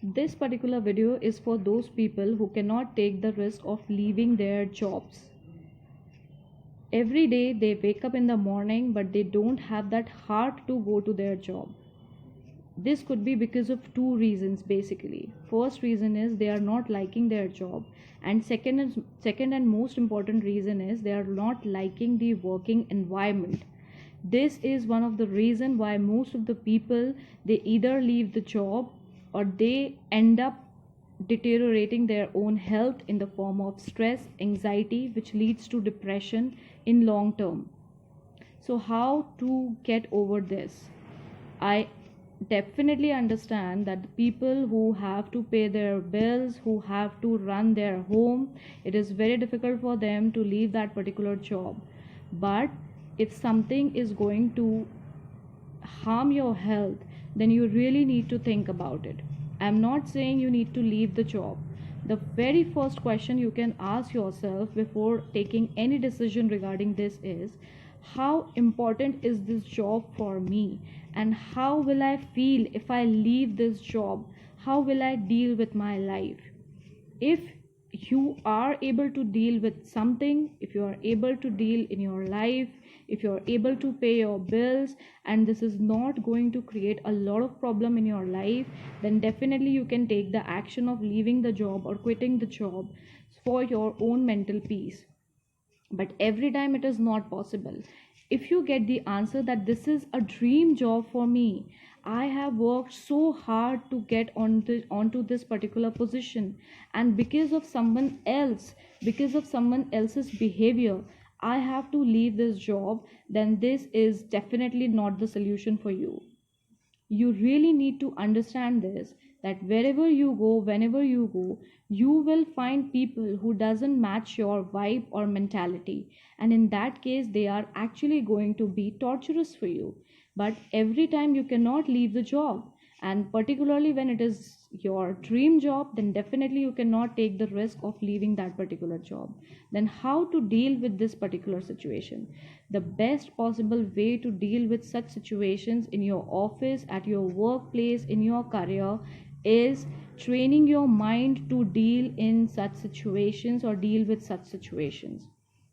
This particular video is for those people who cannot take the risk of leaving their jobs. Every day they wake up in the morning, but they don't have that heart to go to their job. This could be because of two reasons basically. First reason is they are not liking their job, and second and most important reason is they are not liking the working environment. This is one of the reason why most of the people, they either leave the job or they end up deteriorating their own health in the form of stress, anxiety, which leads to depression in long term. So how to get over this? I definitely understand that the people who have to pay their bills, who have to run their home, it is very difficult for them to leave that particular job. But if something is going to harm your health, then you really need to think about it. I'm not saying you need to leave the job. The very first question you can ask yourself before taking any decision regarding this is, how important is this job for me, and how will I feel if I leave this job? How will I deal with my life? If you are able to deal with something, if you are able to deal in your life, if you are able to pay your bills, and this is not going to create a lot of problem in your life, then definitely you can take the action of leaving the job or quitting the job for your own mental peace. But every time it is not possible. If you get the answer that this is a dream job for me, I have worked so hard to get onto this particular position, and because of someone else, because of someone else's behavior, I have to leave this job, then this is definitely not the solution for you. You really need to understand this, that wherever you go, whenever you go, you will find people who doesn't match your vibe or mentality, and in that case they are actually going to be torturous for you. But every time you cannot leave the job, and particularly when it is your dream job, then definitely you cannot take the risk of leaving that particular job. Then how to deal with this particular situation? The best possible way to deal with such situations in your office, at your workplace, in your career, is training your mind to deal in such situations or deal with such situations.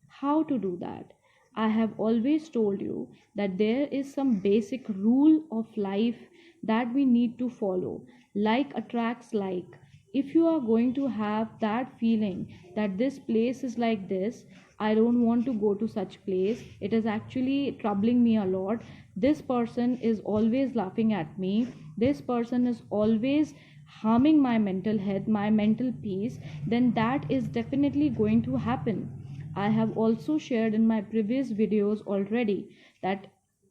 How to do that? I have always told you that there is some basic rule of life that we need to follow. Like attracts like. If you are going to have that feeling that this place is like this, I don't want to go to such place, it is actually troubling me a lot, this person is always laughing at me, this person is always harming my mental health, my mental peace, then that is definitely going to happen. I have also shared in my previous videos already that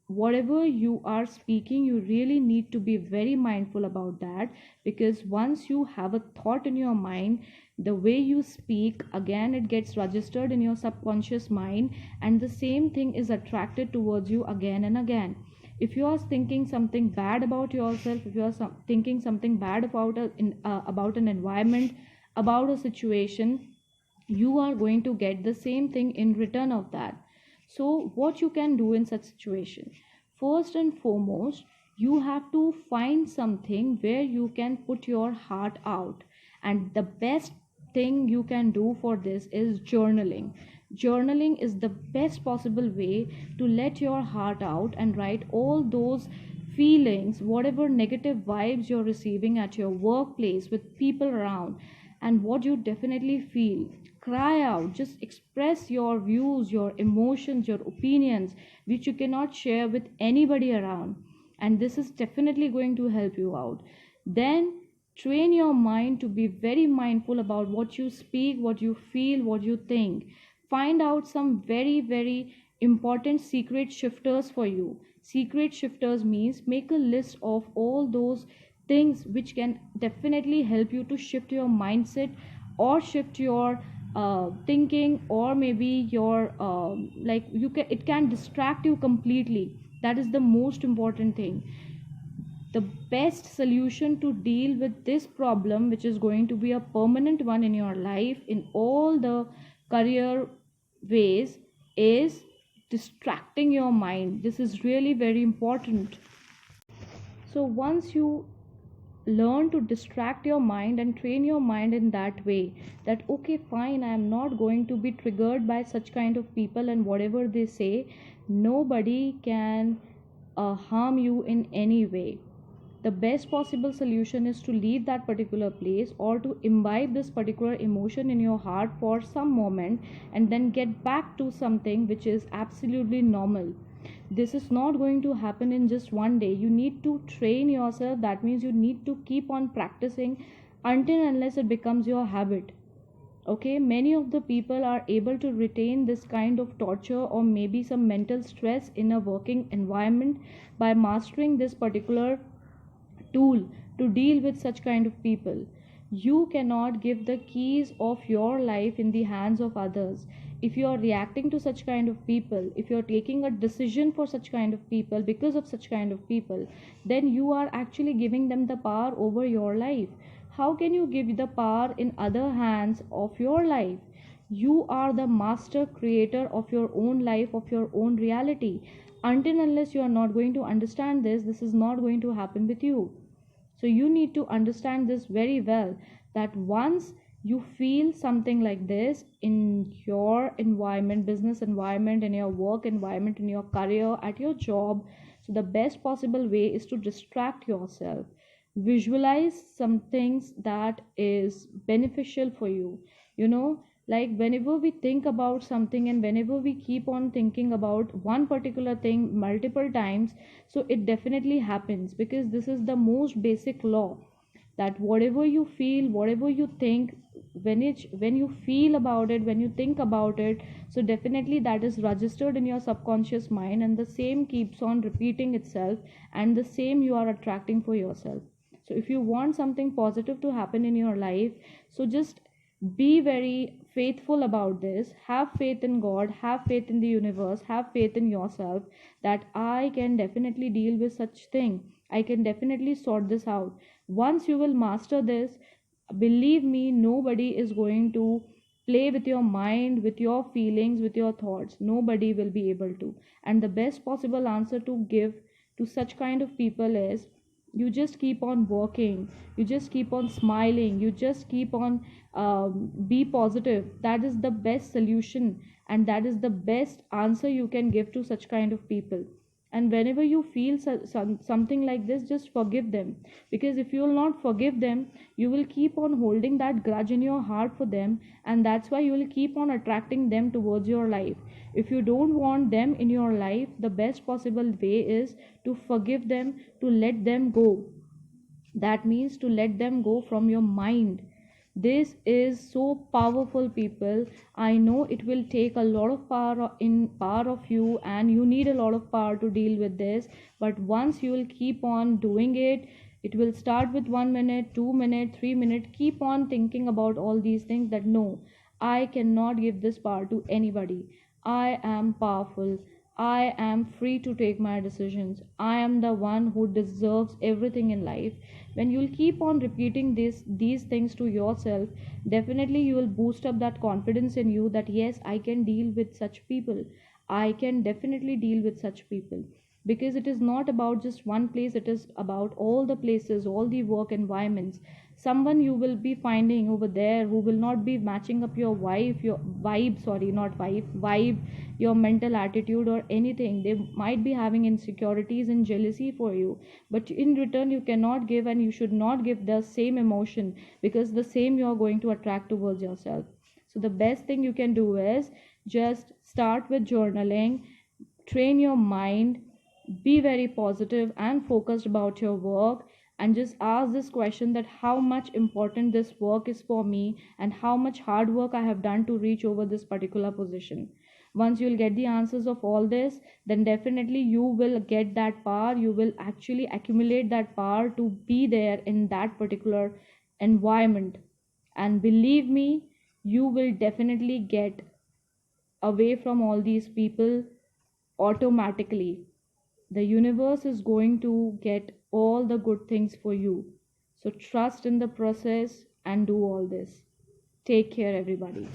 whatever you are speaking, you really need to be very mindful about that, because once you have a thought in your mind, the way you speak, again it gets registered in your subconscious mind, and the same thing is attracted towards you again and again. If you are thinking something bad about yourself, if you are thinking something bad about an environment, about a situation, you are going to get the same thing in return of that. So what you can do in such situation? First and foremost, you have to find something where you can put your heart out, and the best thing you can do for this is journaling. Journaling is the best possible way to let your heart out and write all those feelings, whatever negative vibes you're receiving at your workplace with people around, and what you definitely feel. Cry out, just express your views, your emotions, your opinions, which you cannot share with anybody around, and this is definitely going to help you out. Then train your mind to be very mindful about what you speak, what you feel, what you think. Find out some very very important secret shifters for you. Secret shifters means make a list of all those things which can definitely help you to shift your mindset or shift your thinking, or maybe your like you can, it can distract you completely. That is the most important thing. The best solution to deal with this problem, which is going to be a permanent one in your life in all the career ways, is distracting your mind. This is really very important. So once you learn to distract your mind and train your mind in that way, that okay fine, I am not going to be triggered by such kind of people, and whatever they say, nobody can harm you in any way. The best possible solution is to leave that particular place, or to imbibe this particular emotion in your heart for some moment, and then get back to something which is absolutely normal. This is not going to happen in just one day. You need to train yourself. That means you need to keep on practicing until unless it becomes your habit. Okay, many of the people are able to retain this kind of torture or maybe some mental stress in a working environment by mastering this particular tool to deal with such kind of people. You cannot give the keys of your life in the hands of others. If you are reacting to such kind of people, if you are taking a decision for such kind of people because of such kind of people, then you are actually giving them the power over your life. How can you give the power in other hands of your life? You are the master creator of your own life, of your own reality. Until unless you are not going to understand this, this is not going to happen with you. So you need to understand this very well, that once you feel something like this in your environment, business environment, in your work environment, in your career, at your job, so the best possible way is to distract yourself. Visualize some things that is beneficial for you. You know, like whenever we think about something and whenever we keep on thinking about one particular thing multiple times, so it definitely happens, because this is the most basic law, that whatever you feel, whatever you think, when you feel about it, when you think about it, so definitely that is registered in your subconscious mind, and the same keeps on repeating itself, and the same you are attracting for yourself. So if you want something positive to happen in your life, so just be very faithful about this. Have faith in God, have faith in the universe, have faith in yourself, that I can definitely deal with such thing, I can definitely sort this out. Once you will master this, believe me, nobody is going to play with your mind, with your feelings, with your thoughts. Nobody will be able to. And the best possible answer to give to such kind of people is, you just keep on working, you just keep on smiling, you just keep on be positive. That is the best solution, and that is the best answer you can give to such kind of people. And whenever you feel something like this, just forgive them, because if you will not forgive them, you will keep on holding that grudge in your heart for them, and that's why you will keep on attracting them towards your life. If you don't want them in your life, the best possible way is to forgive them, to let them go. That means to let them go from your mind. This is so powerful, people. I know it will take a lot of power of you, and you need a lot of power to deal with this. But once you will keep on doing it, it will start with 1 minute, 2 minute, 3 minute. Keep on thinking about all these things, that no, I cannot give this power to anybody. I am powerful. I am free to take my decisions. I am the one who deserves everything in life. When you'll keep on repeating these things to yourself, definitely you will boost up that confidence in you, that yes, I can deal with such people. I can definitely deal with such people. Because it is not about just one place, it is about all the places, all the work environments. Someone you will be finding over there who will not be matching up your vibe, sorry, not vibe, your mental attitude or anything. They might be having insecurities and jealousy for you, but in return you cannot give, and you should not give the same emotion, because the same you are going to attract towards yourself. So the best thing you can do is just start with journaling, train your mind, be very positive and focused about your work, and just ask this question, that how much important this work is for me, and how much hard work I have done to reach over this particular position. Once you'll get the answers of all this, then definitely you will get that power, you will actually accumulate that power to be there in that particular environment. And believe me, you will definitely get away from all these people automatically. The universe is going to get all the good things for you. So trust in the process and do all this. Take care, everybody.